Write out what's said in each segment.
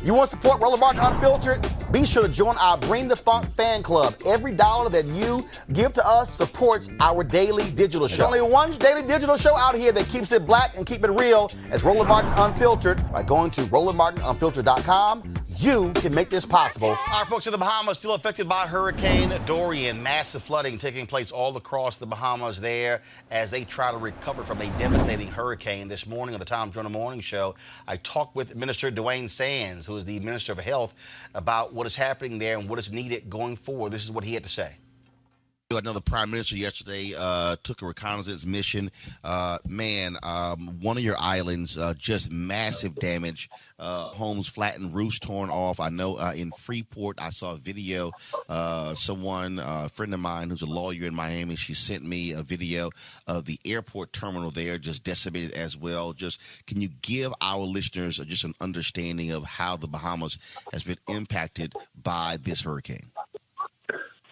You want to support Roland Martin Unfiltered? Be sure to join our Bring the Funk fan club. Every dollar that you give to us supports our daily digital show. There's only one daily digital show out here that keeps it black and keep it real as Roland Martin Unfiltered. By going to RolandMartinUnfiltered.com, you can make this possible. Our folks in the Bahamas still affected by Hurricane Dorian. Massive flooding taking place all across the Bahamas there as they try to recover from a devastating hurricane. This morning on the Tom Joyner Morning Show, I talked with Minister Duane Sands, who is the Minister of Health, about what is happening there and what is needed going forward. This is what he had to say. I know the Prime Minister yesterday took a reconnaissance mission. One of your islands, just massive damage, homes flattened, roofs torn off. I know in Freeport, I saw a video. A friend of mine who's a lawyer in Miami, she sent me a video of the airport terminal there just decimated as well. Just can you give our listeners just an understanding of how the Bahamas has been impacted by this hurricane?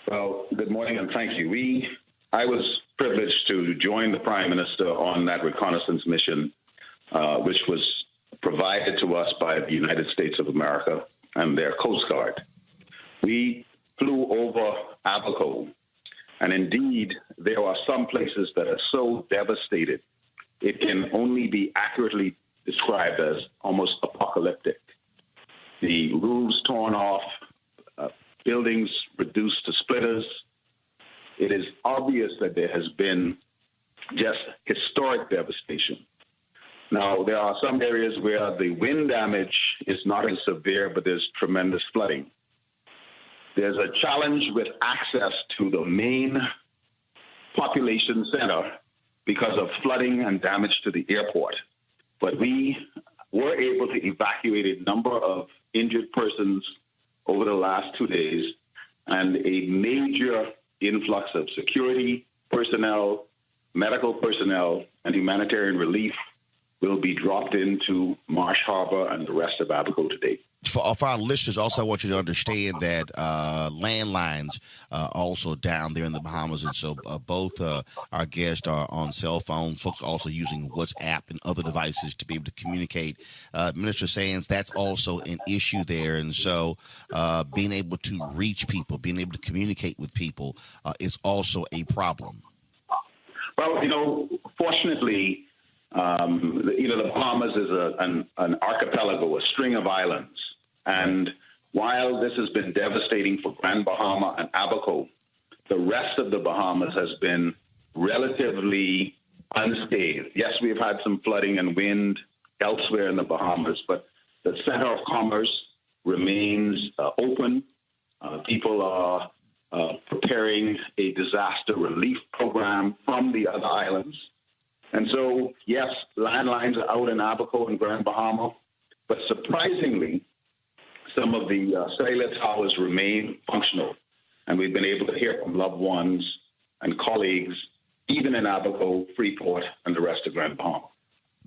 Well, good morning and thank you. I was privileged to join the Prime Minister on that reconnaissance mission, which was provided to us by the United States of America and their Coast Guard. We flew over Abaco, and indeed, there are some places that are so devastated, it can only be accurately described as almost apocalyptic. The roofs torn off, buildings reduced to splitters. It is obvious that there has been just historic devastation. Now, there are some areas where the wind damage is not as severe, but there's tremendous flooding. There's a challenge with access to the main population center because of flooding and damage to the airport. But we were able to evacuate a number of injured persons over the last 2 days, and a major influx of security personnel, medical personnel, and humanitarian relief will be dropped into Marsh Harbor and the rest of Abaco today. For our listeners, also, I want you to understand that landlines are also down there in the Bahamas. And so both our guests are on cell phones. Folks are also using WhatsApp and other devices to be able to communicate. Minister Sands, that's also an issue there. And so being able to reach people, being able to communicate with people is also a problem. Well, fortunately, the Bahamas is an archipelago, a string of islands. And while this has been devastating for Grand Bahama and Abaco, the rest of the Bahamas has been relatively unscathed. Yes, we've had some flooding and wind elsewhere in the Bahamas, but the center of commerce remains open. People are preparing a disaster relief program from the other islands. And so, yes, landlines are out in Abaco and Grand Bahama, but surprisingly, some of the cellular towers remain functional, and we've been able to hear from loved ones and colleagues, even in Abaco, Freeport, and the rest of Grand Bahama.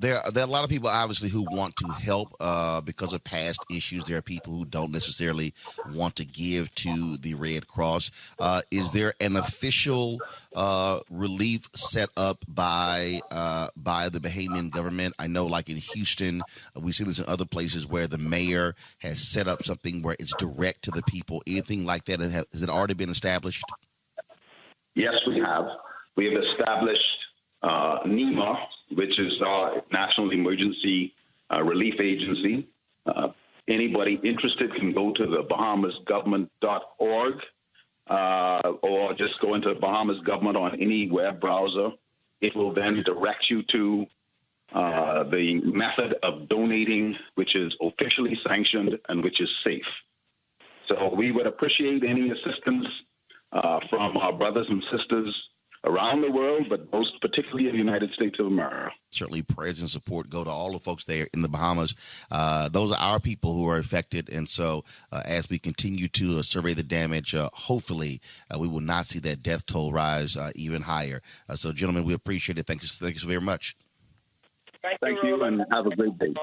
There are a lot of people, obviously, who want to help because of past issues. There are people who don't necessarily want to give to the Red Cross. Is there an official relief set up by the Bahamian government? I know, like in Houston, we see this in other places where the mayor has set up something where it's direct to the people. Anything like that? Has it already been established? Yes, we have. We have established NEMA, which is our National Emergency Relief Agency. Anybody interested can go to the bahamasgovernment.org or just go into Bahamas Government on any web browser. It will then direct you to the method of donating, which is officially sanctioned and which is safe. So we would appreciate any assistance from our brothers and sisters around the world, but most particularly in the United States of America. Certainly prayers and support go to all the folks there in the Bahamas. Those are our people who are affected. And so as we continue to survey the damage, hopefully we will not see that death toll rise even higher. So, gentlemen, we appreciate it. Thank you so very much. Thank you, and have a great day.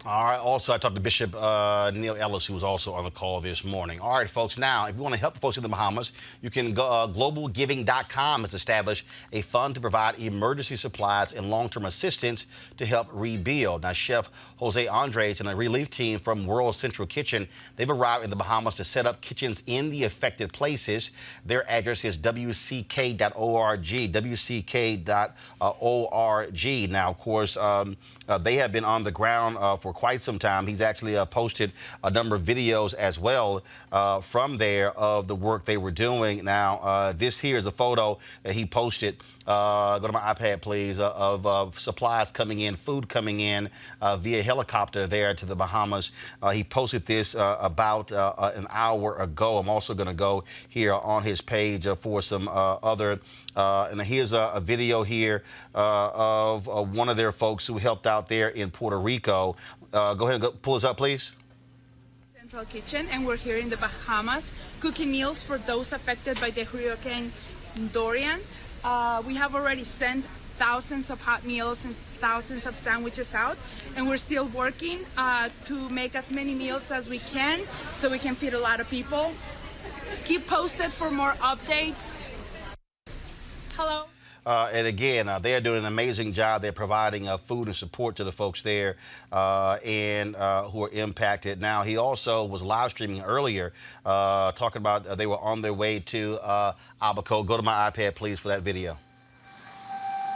All right. Also, I talked to Bishop Neil Ellis, who was also on the call this morning. All right, folks. Now, if you want to help the folks in the Bahamas, you can go. GlobalGiving.com has established a fund to provide emergency supplies and long-term assistance to help rebuild. Now, Chef Jose Andres and a relief team from World Central Kitchen, they've arrived in the Bahamas to set up kitchens in the affected places. Their address is wck.org. wck.org. Now, of course, they have been on the ground for quite some time. He's actually posted a number of videos as well from there of the work they were doing. Now, this here is a photo that he posted. Go to my iPad, please, of supplies coming in, food coming in via helicopter there to the Bahamas. He posted this about an hour ago. I'm also going to go here on his page for some other. And here's a video here of one of their folks who helped out there in Puerto Rico. Go ahead and pull us up, please. Central Kitchen, and we're here in the Bahamas cooking meals for those affected by the Hurricane Dorian. We have already sent thousands of hot meals and thousands of sandwiches out, and we're still working to make as many meals as we can so we can feed a lot of people. Keep posted for more updates. Hello. And again, they are doing an amazing job. They're providing food and support to the folks there and who are impacted. Now, he also was live streaming earlier, talking about they were on their way to Abaco. Go to my iPad, please, for that video.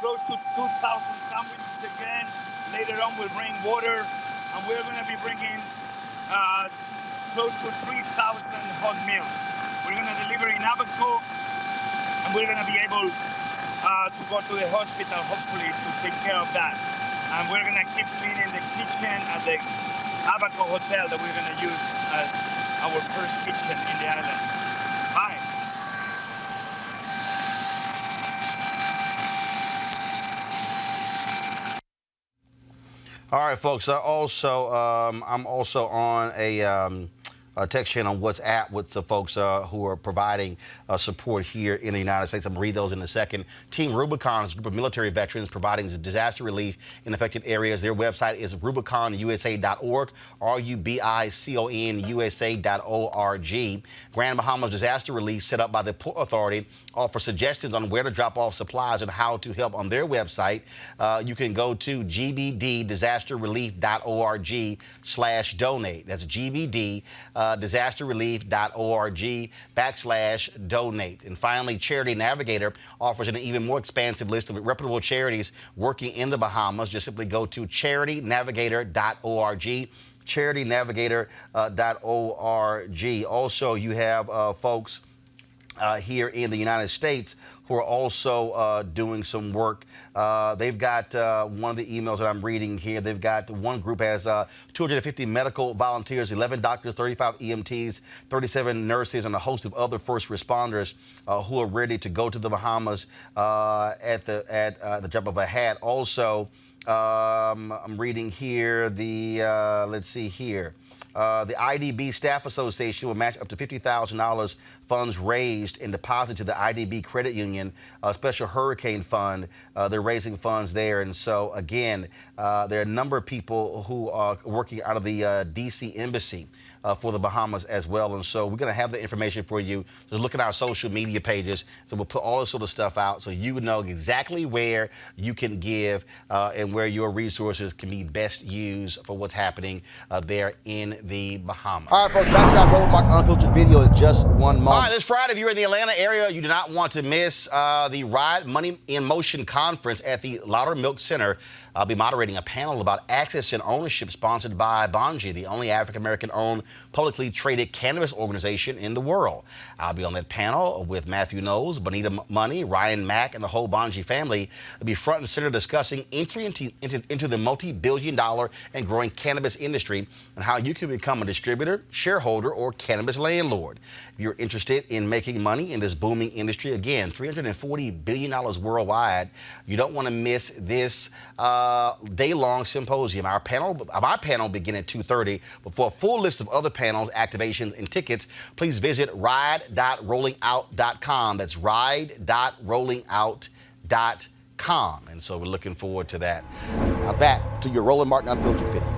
Close to 2,000 sandwiches again. Later on, we'll bring water, and we're going to be bringing close to 3,000 hot meals. We're going to deliver in Abaco, and we're going to be able to go to the hospital, hopefully, to take care of that. And we're going to keep cleaning the kitchen at the Abaco Hotel that we're going to use as our first kitchen in the islands. Bye. All right, folks. I'm also on a text chain on WhatsApp with the folks who are providing support here in the United States. I'm going to read those in a second. Team Rubicon is a group of military veterans providing disaster relief in affected areas. Their website is rubiconusa.org, RUBICONUSA.org. Grand Bahamas Disaster Relief, set up by the Port Authority, offers suggestions on where to drop off supplies and how to help on their website. You can go to gbddisasterrelief.org/donate. That's GBD. disasterrelief.org/donate. And finally, Charity Navigator offers an even more expansive list of reputable charities working in the Bahamas. Just simply go to charitynavigator.org. charitynavigator.org. Also, you have folks here in the United States who are also doing some work. They've got one of the emails that I'm reading here. They've got one group has 250 medical volunteers, 11 doctors, 35 EMTs, 37 nurses, and a host of other first responders who are ready to go to the Bahamas at the drop of a hat. Also, I'm reading here let's see here. The IDB Staff Association will match up to $50,000 funds raised and deposited to the IDB Credit Union, a special hurricane fund. They're raising funds there. And so, again, there are a number of people who are working out of the D.C. Embassy for the Bahamas as well. And so we're going to have the information for you. Just look at our social media pages. So we'll put all this sort of stuff out so you know exactly where you can give and where your resources can be best used for what's happening there in the Bahamas. All right, folks, back to our Roland Martin Unfiltered video in just one moment. All right, this Friday, if you're in the Atlanta area, you do not want to miss the Ride Money in Motion conference at the Loudermilk Center. I'll be moderating a panel about access and ownership sponsored by Bangi, the only African-American-owned publicly traded cannabis organization in the world. I'll be on that panel with Matthew Knowles, Bonita Money, Ryan Mack, and the whole Bangi family. They'll be front and center discussing entry into the multi-billion-dollar and growing cannabis industry and how you can become a distributor, shareholder, or cannabis landlord. If you're interested in making money in this booming industry, again, $340 billion worldwide, you don't want to miss this day-long symposium. My panel begin at 2:30. But for a full list of other panels, activations, and tickets, please visit ride.rollingout.com. That's ride.rollingout.com. And so we're looking forward to that. Now back to your Roland Martin Unfiltered video.